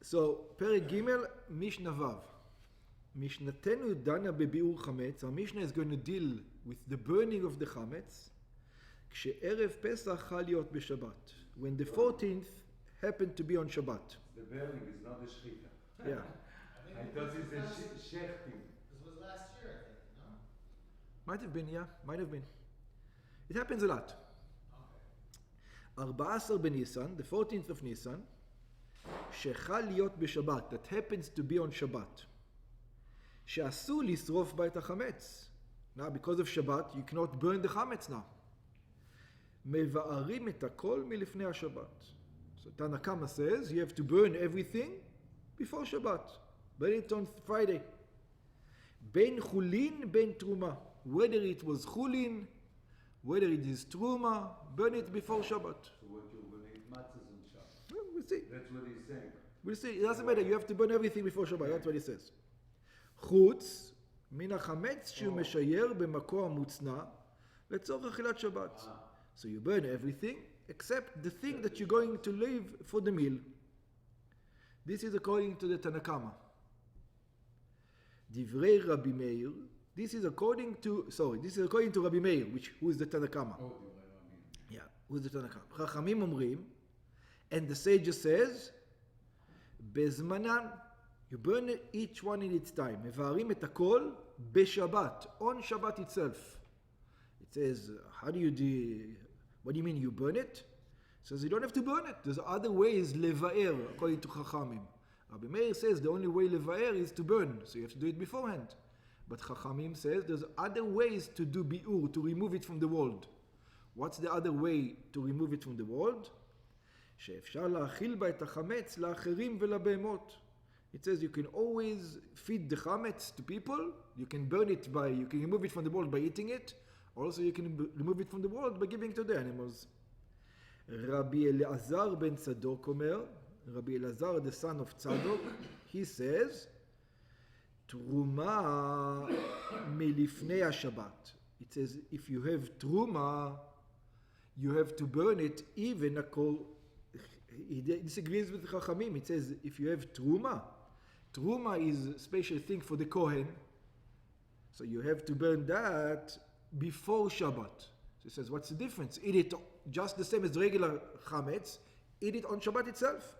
So, פרק ג' משנה ו'. משנתנו דנה בביאור חמץ. Our Mishnah is going to deal with the burning of the chametz. כשערב פסח חל להיות בשבת. When the 14th happened to be on Shabbat. The burning is not a shechita. Yeah. I thought it's a shechting. This was last year, I think, no? Might have been, yeah. Might have been. It happens a lot. Okay. 14 בניסן, the 14th of Nisan, שחל להיות בשבת, that happens to be on Shabbat. שאסור לשרוף בה את החמץ. Now, because of Shabbat, you cannot burn the chametz now. מבארים את הכל מלפני השבת. So Tana Kama says, you have to burn everything before Shabbat. Burn it on Friday. בין חולין, בין תרומה. Whether it was חולין, whether it is truma, burn it before Shabbat. So what you're going to eat matzahs on Shabbat. Well, we'll see. That's what he's saying. We'll see. It doesn't matter. You have to burn everything before Shabbat. That's what he says. חוץ מן החמץ שהוא משייר במקום המוצנע לצורך אכילת שבת. So you burn everything except the thing that you're going to leave for the meal. This is according to the Tana Kama. דברי רבי מאיר. This is according to Rabbi Meir, who is the Tana Kama. Yeah, who is the Tana Kama. חכמים אומרים, and the sage says, בזמנן, you burn each one in its time. מבארים את הכל בשבת, on Shabbat itself. It says, what do you mean you burn it? It says you don't have to burn it. There's other ways לבאר, according to Chachamim. Rabbi Meir says the only way לבאר is to burn, so you have to do it beforehand. But Chachamim says there's other ways to do bi'ur, to remove it from the world. What's the other way to remove it from the world? שאפשר להאכיל בה את החמץ לאחרים ולבהמות. It says you can always feed the chametz to people. You can burn it you can remove it from the world by eating it. Also you can remove it from the world by giving it to the animals. Rabbi Elazar ben Tzadok אומר, Rabbi Elazar, the son of Tzadok, he says, Truma milifnei Shabbat. It says if you have truma, you have to burn it even according. He disagrees with Chachamim. It says if you have truma is a special thing for the Kohen, so you have to burn that before Shabbat. So he says, what's the difference? Eat it just the same as regular chametz. Eat it on Shabbat itself.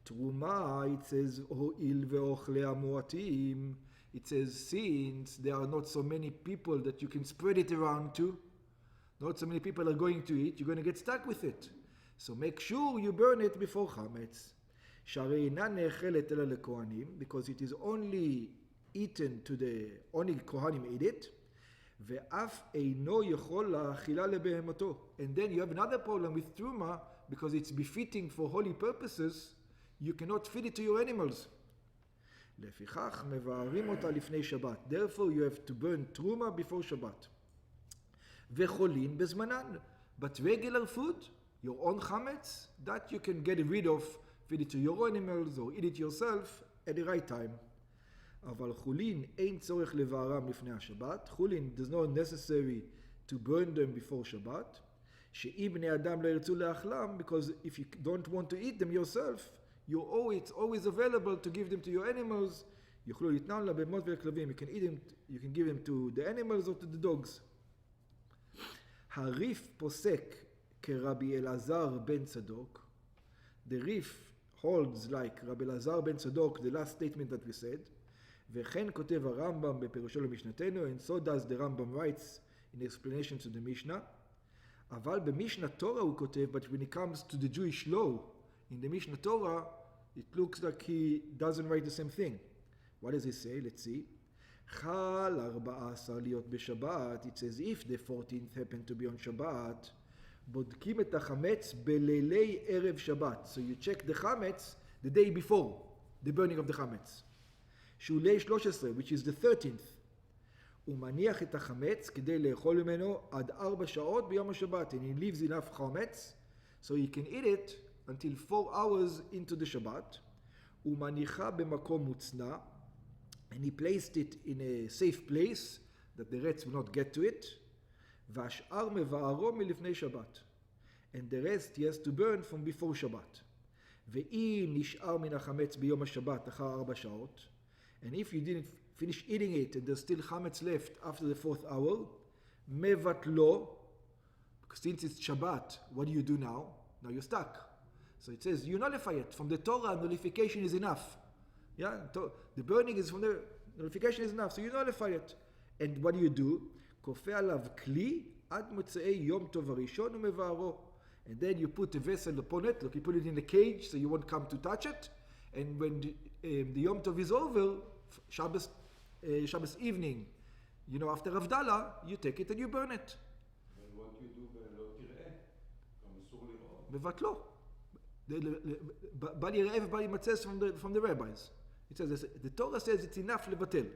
Truma, it says, Ho'il ve'ochlei hamuatim. It says, since there are not so many people that you can spread it around to, not so many people are going to eat, you're going to get stuck with it. So make sure you burn it before chametz. שהרי אינה נאכלת אלא לכהנים, because it is only eaten to only כהנים eat it, ואף אינו יכול להאכילה לבהמתו. And then you have another problem with truma, because it's befitting for holy purposes, you cannot feed it to your animals. לפיכך מבארים אותה לפני שבת. Therefore you have to burn truma before Shabbat. וחולין בזמנן. But regular food, your own chametz, that you can get rid of, feed it to your animals or eat it yourself at the right time. אבל חולין אין צורך לבארם לפני השבת. חולין does not necessary to burn them before Shabbat. שאם בני אדם לא ירצו לאכלם, because if you don't want to eat them yourself, it's always available to give them to your animals. יוכלו לתנם לבהמות ולכלבים. You can eat them, you can give them to the animals or to the dogs. הריף פוסק כרבי אלעזר בן צדוק. The Rif holds like Rabbi Elazar ben Tzadok, the last statement that we said. וכן כותב הרמב"ם בפירושו למשנתנו, and so does the Rambam writes in explanation to the Mishnah. אבל במשנה תורה הוא כותב, but when it comes to the Jewish law, in the Mishnah Torah, it looks like he doesn't write the same thing. What does he say? Let's see. חל 14 להיות בשבת. It says if the 14th happened to be on Shabbat, בודקים את החמץ בלילי ערב שבת. So you check the chametz the day before the burning of the chametz. שהוא ליל 13, which is the 13th. הוא מניח את החמץ כדי לאכול ממנו עד 4 שעות ביום השבת. And he leaves enough chametz so he can eat it until 4 hours into the Shabbat. הוא מניחה במקום מוצנע. And he placed it in a safe place that the rats will not get to it. והשאר מבארו מלפני שבת. And the rest he has to burn from before Shabbat. ואם נשאר מן החמץ ביום השבת אחר 4 שעות, and if you didn't finish eating it and there's still chametz left after the 4th hour, מבטלו, because since it's Shabbat, what do you do now? Now you're stuck. So it says, you nullify it. From the Torah, nullification is enough. Yeah, the burning is from the nullification is enough, so you nullify it. And what do? כופה עליו כלי עד מוצאי יום טוב הראשון ומבערו. And then you put the vessel upon it, like you put it in a cage so you won't come to touch it. And when the Yom Tov is over, Shabbos evening, you know, after Havdalah, you take it and you burn it. And what you do ולא תראה? גם אסור לראות. מבטלו. בל יראה ובל ימצא from the rabbis. It says, the Torah says it's enough לבטל.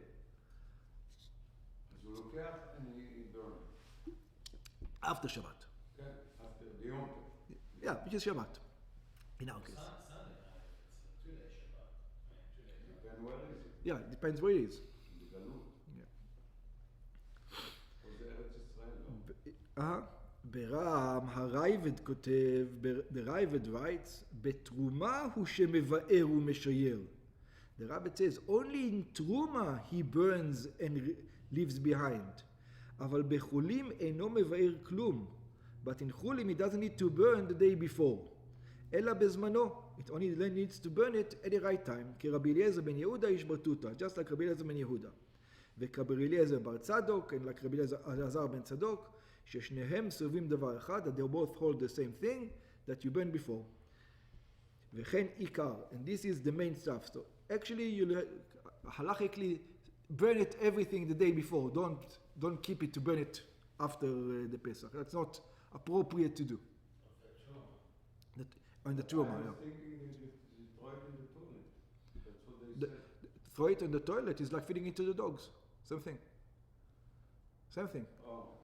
אז הוא לוקח and he burn. After Shabbat. כן, after the Yom Tov. Yeah, which is Shabbat. In our case. Sunday night, it's a 2-day Shabbat. Right? 2 days. Then where is it? Yeah, it depends where it is. בגלות. Yeah. או זה ארץ ישראל, לא? ברם הרייבד כותב, the Ravid writes, בתרומה הוא שמבאר ומשייר. The Ravid says, only in תרומה he burns and leaves behind. אבל בחולים אינו מבאר כלום. But in חולים he doesn't need to burn the day before. אלא בזמנו. It only needs to burn it at the right time. כרבי אליעזר בן יהודה איש ברטוטה. Just like רבי אליעזר בן יהודה. וכרבי אליעזר בר צדוק, and like רבי אליעזר בן צדוק, ששניהם סובבים דבר אחד, that they both hold the same thing that you burned before. וכן עיקר, and this is the main stuff. So actually, you halachically burn it everything the day before. Don't keep it to burn it after the Pesach. That's not appropriate to do. On the Truma, I yeah. was thinking you throw it in the toilet. That's what they said. Throw it in the toilet is like feeding it to the dogs. Same thing. Same thing. Oh.